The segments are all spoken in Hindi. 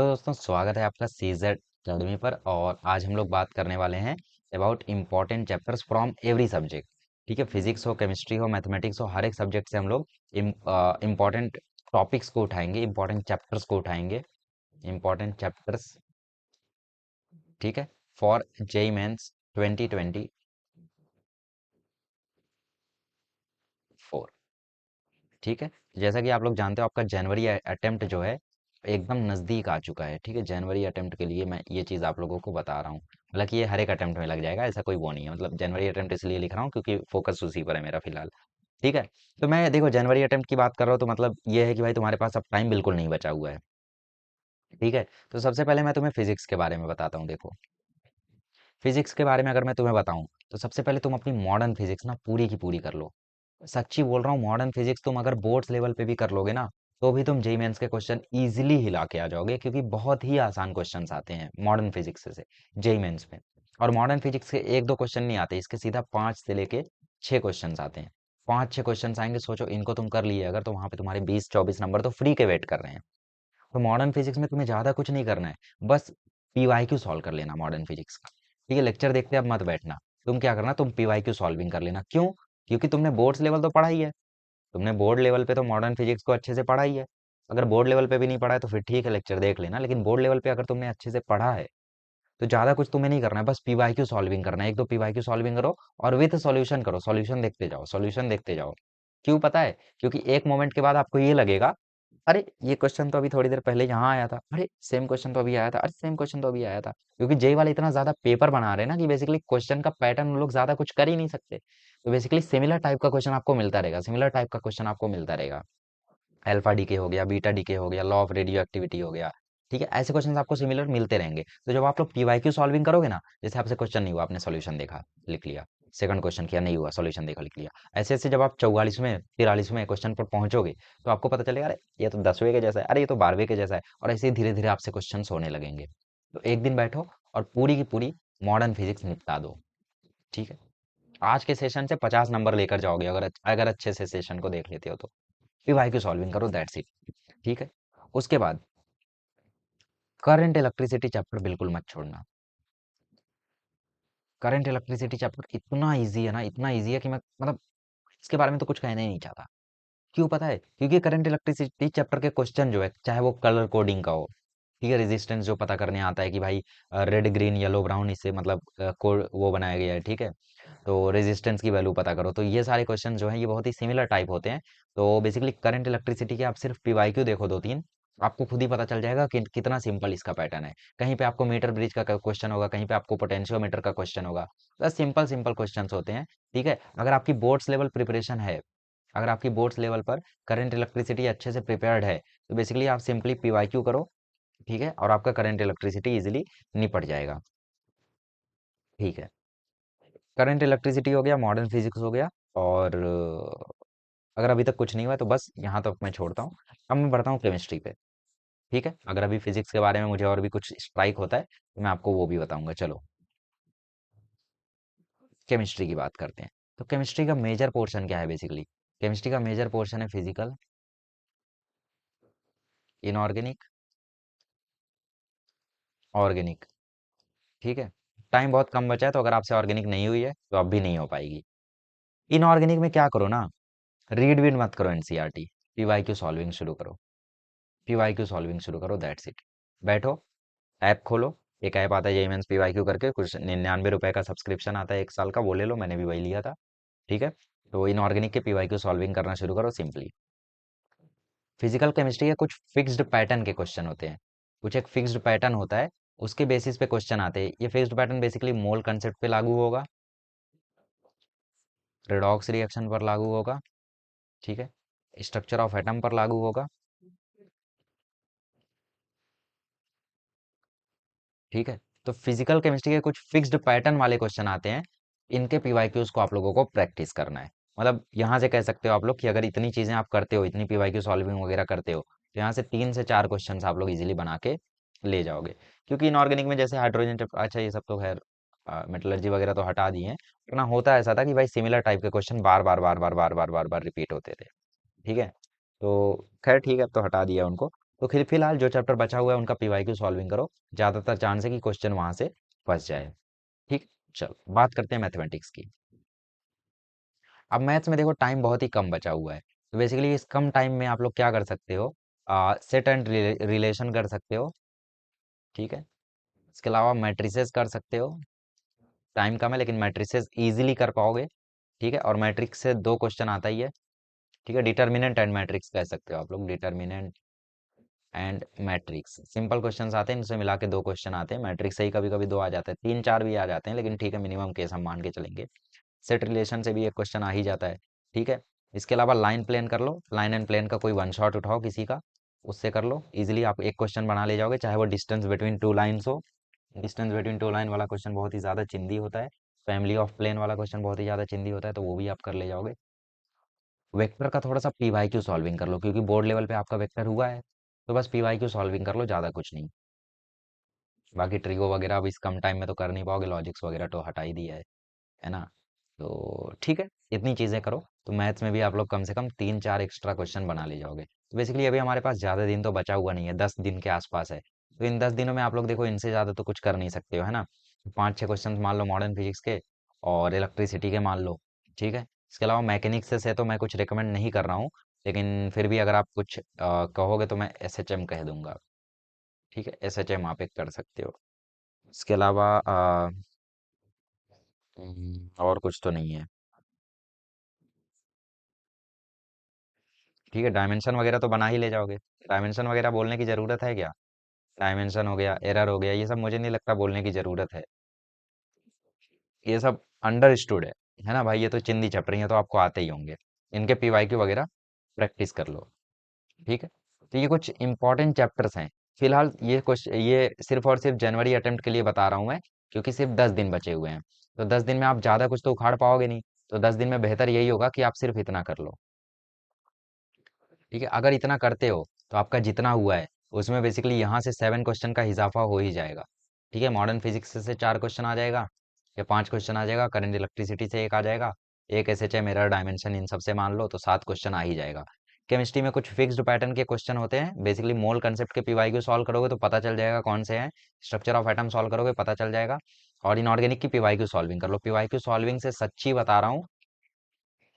तो दोस्तों स्वागत है आपका सीजेड अकेडमी पर। और आज हम लोग बात करने वाले हैं about important chapters from every subject. ठीक है, फिजिक्स हो, केमिस्ट्री हो, मैथमेटिक्स हो, हर एक सब्जेक्ट से हम लोग इम्पॉर्टेंट टॉपिक्स को उठाएंगे, इम्पॉर्टेंट चैप्टर्स को उठाएंगे, इम्पॉर्टेंट चैप्टर्स। ठीक है, फॉर जेई मेंस 2024। ठीक है, जैसा कि आप लोग जानते हो आपका जनवरी अटेम्प्ट जो है एकदम नज़दीक आ चुका है। ठीक है, जनवरी अटेम्प्ट के लिए मैं ये चीज़ आप लोगों को बता रहा हूँ। हालांकि ये हर एक अटेम्प्ट में लग जाएगा, ऐसा कोई वो नहीं है। मतलब जनवरी अटेम्प्ट इसलिए लिख रहा हूँ क्योंकि फोकस उसी पर है मेरा फिलहाल। ठीक है, तो मैं देखो जनवरी अटेम्प्ट की बात कर रहा हूँ तो मतलब ये है कि भाई तुम्हारे पास अब टाइम बिल्कुल नहीं बचा हुआ है। ठीक है, तो सबसे पहले मैं तुम्हें फिजिक्स के बारे में बताता हूँ। देखो, फिजिक्स के बारे में अगर मैं तुम्हें बताऊँ तो सबसे पहले तुम अपनी मॉडर्न फिजिक्स ना पूरी की पूरी कर लो। सच्ची बोल रहा हूँ, मॉडर्न फिजिक्स तुम अगर बोर्ड्स लेवल पे भी कर लोगे ना तो भी तुम जेई मेंस के क्वेश्चन इजीली हिला के आ जाओगे, क्योंकि बहुत ही आसान क्वेश्चंस आते हैं मॉडर्न फिजिक्स से जेई मेंस में। और मॉडर्न फिजिक्स के एक दो क्वेश्चन नहीं आते, इसके सीधा 5 से लेके 6 क्वेश्चन आते हैं। 5 6 क्वेश्चन आएंगे, सोचो इनको तुम कर लिए अगर तो वहां पे तुम्हारे 20 24 नंबर तो फ्री के वेट कर रहे हैं। तो मॉडर्न फिजिक्स में तुम्हें ज़्यादा कुछ नहीं करना है, बस पीवाईक्यू सॉल्व कर लेना मॉडर्न फिजिक्स का। ठीक है, लेक्चर देखते अब मत बैठना। तुम क्या करना, तुम पीवाईक्यू सॉल्विंग कर लेना। क्यों? क्योंकि तुमने बोर्ड्स लेवल तो पढ़ा ही है। तुमने बोर्ड लेवल पे तो मॉडर्न फिजिक्स को अच्छे से पढ़ा ही है। अगर बोर्ड लेवल पे भी नहीं पढ़ा है तो फिर ठीक है, लेक्चर देख लेना। लेकिन बोर्ड लेवल पे अगर तुमने अच्छे से पढ़ा है तो ज़्यादा कुछ तुम्हें नहीं करना है, बस पीवाईक्यू सॉल्विंग करना है। एक दो पीवाईक्यू सॉल्विंग करो और विथ सॉल्यूशन करो, सॉल्यूशन देखते जाओ, सॉल्यूशन देखते जाओ। क्यों पता है? क्योंकि एक मोमेंट के बाद आपको ये लगेगा, अरे ये क्वेश्चन तो अभी थोड़ी देर पहले यहाँ आया था, अरे सेम क्वेश्चन तो अभी आया था, अरे सेम क्वेश्चन तो अभी आया था। क्योंकि जेई वाले इतना ज्यादा पेपर बना रहे हैं ना कि बेसिकली क्वेश्चन का पैटर्न लोग ज्यादा कुछ कर ही नहीं सकते। तो बेसिकली सिमिलर टाइप का क्वेश्चन आपको मिलता रहेगा, सिमिलर टाइप का क्वेश्चन आपको मिलता रहेगा। अल्फा डीके हो गया, बीटा डीके हो गया, लॉ ऑफ रेडियो एक्टिविटी हो गया। ठीक है, ऐसे क्वेश्चन आपको सिमिलर मिलते रहेंगे। तो जब आप लोग पीवाईक्यू सॉल्विंग करोगे ना, जैसे आपसे क्वेश्चन नहीं हुआ, आपने सॉल्यूशन देखा लिख लिया, सेकंड क्वेश्चन किया नहीं हुआ, सॉल्यूशन देखा लिख लिया। ऐसे ऐसे जब आप 44वें 43वें क्वेश्चन पर पहुंचोगे तो आपको पता चलेगा, अरे ये तो 10वें के जैसा है, अरे ये तो 12वें के जैसा है। और ऐसे ही धीरे धीरे आपसे क्वेश्चन होने लगेंगे। तो एक दिन बैठो और पूरी की पूरी मॉडर्न फिजिक्स निपटा दो। ठीक है, आज के सेशन से 50 नंबर लेकर जाओगे अगर अगर अच्छे से सेशन को देख लेते हो तो। पीवाईक्यू सॉल्विंग करो, दैट्स इट। ठीक है, उसके बाद करंट इलेक्ट्रिसिटी चैप्टर बिल्कुल मत छोड़ना। करंट इलेक्ट्रिसिटी चैप्टर इतना इजी है ना, इतना इजी है कि मैं मतलब इसके बारे में तो कुछ कहना ही नहीं चाहता। क्यों पता है? क्योंकि करंट इलेक्ट्रिसिटी चैप्टर के क्वेश्चन जो है, चाहे वो कलर कोडिंग का हो, ठीक है, रेजिस्टेंस जो पता करने आता है कि भाई रेड ग्रीन येलो ब्राउन इससे मतलब कोड वो बनाया गया है। ठीक है, तो रेजिस्टेंस की वैल्यू पता करो, तो ये सारे क्वेश्चन जो हैं ये बहुत ही सिमिलर टाइप होते हैं। तो बेसिकली करंट इलेक्ट्रिसिटी के आप सिर्फ पीवाईक्यू देखो दो तीन, आपको खुद ही पता चल जाएगा कि कितना सिंपल इसका पैटर्न है। कहीं पे आपको मीटर ब्रिज का क्वेश्चन होगा, कहीं पे आपको पोटेंशियोमीटर का क्वेश्चन होगा। बस सिंपल सिंपल क्वेश्चन होते हैं। ठीक है, अगर आपकी बोर्ड्स लेवल प्रिपरेशन है, अगर आपकी बोर्ड्स लेवल पर करंट इलेक्ट्रिसिटी अच्छे से प्रिपेयर्ड है तो बेसिकली आप सिंपली पीवाईक्यू करो। ठीक है, और आपका करंट इलेक्ट्रिसिटी इजीली निपट जाएगा। ठीक है, करंट इलेक्ट्रिसिटी हो गया, मॉडर्न फिजिक्स हो गया। और अगर अभी तक कुछ नहीं हुआ है तो बस यहाँ तक मैं छोड़ता हूँ। अब मैं बढ़ता हूँ केमिस्ट्री पे। ठीक है, अगर अभी फिजिक्स के बारे में मुझे और भी कुछ स्ट्राइक होता है तो मैं आपको वो भी बताऊंगा। चलो केमिस्ट्री की बात करते हैं। तो केमिस्ट्री का मेजर पोर्शन क्या है? बेसिकली केमिस्ट्री का मेजर पोर्शन है फिजिकल, इनऑर्गेनिक, ऑर्गेनिक। ठीक है, टाइम बहुत कम बचा है तो अगर आपसे ऑर्गेनिक नहीं हुई है तो अब भी नहीं हो पाएगी। इनऑर्गेनिक में क्या करो ना, रीड वीड मत करो एनसीईआरटी, पीवाईक्यू सॉल्विंग शुरू करो। पीवाईक्यू सॉल्विंग शुरू करो, दैट्स इट। बैठो, ऐप खोलो। एक ऐप आता है जेईमेंस पीवाईक्यू करके, कुछ 99 रुपए का सब्सक्रिप्शन आता है 1 साल का, वो ले लो, मैंने भी वही लिया था। ठीक है, तो इनऑर्गेनिक के पीवाईक्यू सॉल्विंग करना शुरू करो सिंपली। फिजिकल केमिस्ट्री के कुछ फिक्स्ड पैटर्न के क्वेश्चन होते हैं, कुछ एक फिक्स्ड पैटर्न होता है, उसके बेसिस पे क्वेश्चन आते हैं। ये फिक्स्ड पैटर्न बेसिकली मोल कंसेप्ट पे लागू होगा, रेडॉक्स रिएक्शन पर लागू होगा, ठीक है, स्ट्रक्चर ऑफ एटम पर लागू होगा। ठीक है, तो फिजिकल केमिस्ट्री के कुछ फिक्स्ड पैटर्न वाले क्वेश्चन आते हैं, इनके पीवाईक्यूज को आप लोगों को प्रैक्टिस करना है। मतलब यहाँ से कह सकते हो आप लोग कि अगर इतनी चीजें आप करते हो, इतनी पीवाईक्यू सॉल्विंग वगैरह करते हो, तो यहाँ से 3 से 4 क्वेश्चन आप लोग इजीली बना के ले जाओगे। क्योंकि इनऑर्गेनिक में जैसे हाइड्रोजन अच्छा ये सब तो खैर मेटलर्जी वगैरह तो हटा दिए हैं, वरना होता ऐसा था कि भाई सिमिलर टाइप के क्वेश्चन बार बार बार बार बार बार बार बार रिपीट होते थे। ठीक है, तो खैर ठीक है, अब तो हटा दिया उनको। तो फिर फिलहाल जो चैप्टर बचा हुआ है उनका पीवाईक्यू सॉल्विंग करो, ज़्यादातर चांस है कि क्वेश्चन वहां से फंस जाए। ठीक। चलो बात करते हैं मैथमेटिक्स की। अब मैथ्स में देखो टाइम बहुत ही कम बचा हुआ है, तो बेसिकली इस कम टाइम में आप लोग क्या कर सकते हो, सेट एंड रिलेशन कर सकते हो। ठीक है। इसके अलावा मैट्रिसेस कर सकते हो। टाइम कम है लेकिन मैट्रिसेस इजीली कर पाओगे। ठीक है, और मैट्रिक्स से दो क्वेश्चन आता ही है। ठीक है, डिटर्मिनेंट एंड मैट्रिक्स कह सकते हो आप लोग, determinant and matrix simple questions आते हैं, इनसे मिला के दो क्वेश्चन आते हैं। मैट्रिक्स से ही कभी कभी दो आ जाते हैं, तीन चार भी आ जाते हैं, लेकिन ठीक है मिनिमम केस हम मान के चलेंगे। सेट रिलेशन से भी एक क्वेश्चन आ ही जाता है। ठीक है। इसके अलावा लाइन प्लेन कर लो, लाइन एंड प्लेन का कोई वन शॉट उठाओ किसी का, उससे कर लो इजीली, आप एक क्वेश्चन बना ले जाओगे, चाहे वो डिस्टेंस बिटवीन टू लाइन्स हो। डिस्टेंस बिटवीन टू लाइन वाला क्वेश्चन बहुत ही ज़्यादा चिंदी होता है। फैमिली ऑफ प्लेन वाला क्वेश्चन बहुत ही ज़्यादा चिंदी होता है, तो वो भी आप कर ले जाओगे। वेक्टर का थोड़ा सा पीवाईक्यू सॉल्विंग कर लो, क्योंकि बोर्ड लेवल पे आपका वेक्टर हुआ है, तो बस पीवाईक्यू सॉल्विंग कर लो, ज़्यादा कुछ नहीं। बाकी ट्रिगो वगैरह अब इस कम टाइम में तो कर नहीं पाओगे, लॉजिक्स वगैरह तो हटा ही दिया है ना। तो ठीक है, इतनी चीज़ें करो तो मैथ्स में भी आप लोग कम से कम तीन चार एक्स्ट्रा क्वेश्चन बना ले जाओगे। तो बेसिकली अभी हमारे पास ज़्यादा दिन तो बचा हुआ नहीं है, 10 दिन के आसपास है, तो इन 10 दिनों में आप लोग देखो इनसे ज़्यादा तो कुछ कर नहीं सकते हो, है ना। पाँच छः क्वेश्चन मान लो मॉडर्न फिजिक्स के और इलेक्ट्रिसिटी के मान लो। ठीक है। इसके अलावा मैकेनिक्स से तो मैं कुछ रिकमेंड नहीं कर रहा हूँ, लेकिन फिर भी अगर आप कुछ कहोगे तो मैं SHM कह दूंगा। ठीक है, SHM आप एक कर सकते हो। इसके अलावा और कुछ तो नहीं है। ठीक है, डायमेंशन वगैरह तो बना ही ले जाओगे। डायमेंशन वगैरह बोलने की ज़रूरत है क्या? डायमेंशन हो गया, एरर हो गया, ये सब मुझे नहीं लगता बोलने की ज़रूरत है। ये सब अंडरस्टूड है ना भाई, ये तो चिंदी चपड़ी है, तो आपको आते ही होंगे। इनके पीवाईक्यू वगैरह प्रैक्टिस कर लो। ठीक है। तो ये कुछ इंपॉर्टेंट चैप्टर्स हैं। फिलहाल ये क्वेश्चन ये सिर्फ और सिर्फ जनवरी अटेम्प्ट के लिए बता रहा हूँ मैं, क्योंकि सिर्फ 10 दिन बचे हुए हैं। तो 10 दिन में आप ज़्यादा कुछ तो उखाड़ पाओगे नहीं, तो 10 दिन में बेहतर यही होगा कि आप सिर्फ इतना कर लो। ठीक है, अगर इतना करते हो तो आपका जितना हुआ है उसमें बेसिकली यहाँ से 7 क्वेश्चन का इजाफा हो ही जाएगा। ठीक है, मॉडर्न फिजिक्स से 4 क्वेश्चन आ जाएगा, या 5 क्वेश्चन आ जाएगा, करंट इलेक्ट्रिसिटी से एक आ जाएगा, एक SHM एरर डायमेंशन इन सब से मान लो तो 7 क्वेश्चन आ ही जाएगा। केमिस्ट्री में कुछ फिक्स्ड पैटर्न के क्वेश्चन होते हैं, बेसिकली मोल कंसेप्ट के पीवाईक्यू सॉल्व करोगे तो पता चल जाएगा कौन से हैं। स्ट्रक्चर ऑफ एटम सॉल्व करोगे पता चल जाएगा। और इनऑर्गेनिक की पीवाईक्यू सॉल्विंग कर लो। पीवाईक्यू सॉल्विंग से सच्ची बता रहा हूँ,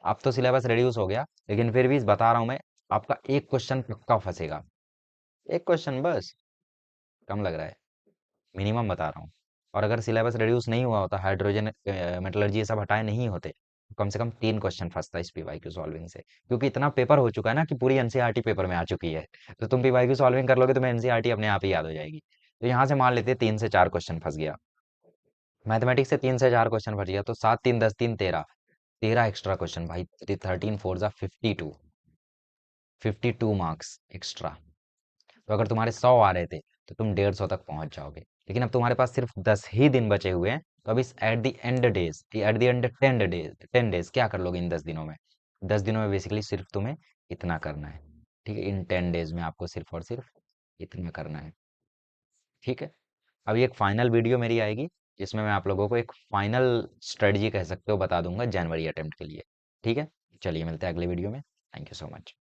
अब तो सिलेबस रिड्यूस हो गया, लेकिन फिर भी बता रहा हूँ मैं, आपका एक क्वेश्चन पक्का फंसेगा। एक क्वेश्चन बस, कम लग रहा है, मिनिमम बता रहा हूँ। और अगर सिलेबस रिड्यूस नहीं हुआ होता, हाइड्रोजन मेटलर्जी ये सब हटाए नहीं होते, तो कम से कम 3 क्वेश्चन फंसता इस पीवाईक्यू सॉल्विंग से, क्योंकि इतना पेपर हो चुका है ना कि पूरी NCERT पेपर में आ चुकी है। तो तुम पीवाईक्यू सॉल्विंग कर लोगे, तुम्हें NCERT अपने आप ही याद हो जाएगी। तो यहाँ से मान लेते 3 से 4 क्वेश्चन फंस गया, मैथमेटिक्स से 3 से 4 क्वेश्चन फंस गया, तो 7 3 10 3 13, 13 एक्स्ट्रा क्वेश्चन भाई, 13 4 जा 52, 52 मार्क्स एक्स्ट्रा। तो अगर तुम्हारे 100 आ रहे थे तो तुम 150 तक पहुंच जाओगे, लेकिन अब तुम्हारे पास सिर्फ 10 ही दिन बचे हुए हैं, तो अब इस एट द एंड 10 डेज क्या कर लोगे इन 10 दिनों में? 10 दिनों में बेसिकली सिर्फ तुम्हें इतना करना है। ठीक है, इन 10 डेज में आपको सिर्फ और सिर्फ इतना करना है। ठीक है। अभी एक फाइनल वीडियो मेरी आएगी, जिसमें मैं आप लोगों को एक फाइनल स्ट्रेटजी कह सकते हो बता दूंगा जनवरी अटेम्प्ट के लिए। ठीक है, चलिए मिलते हैं अगले वीडियो में। Thank you so much.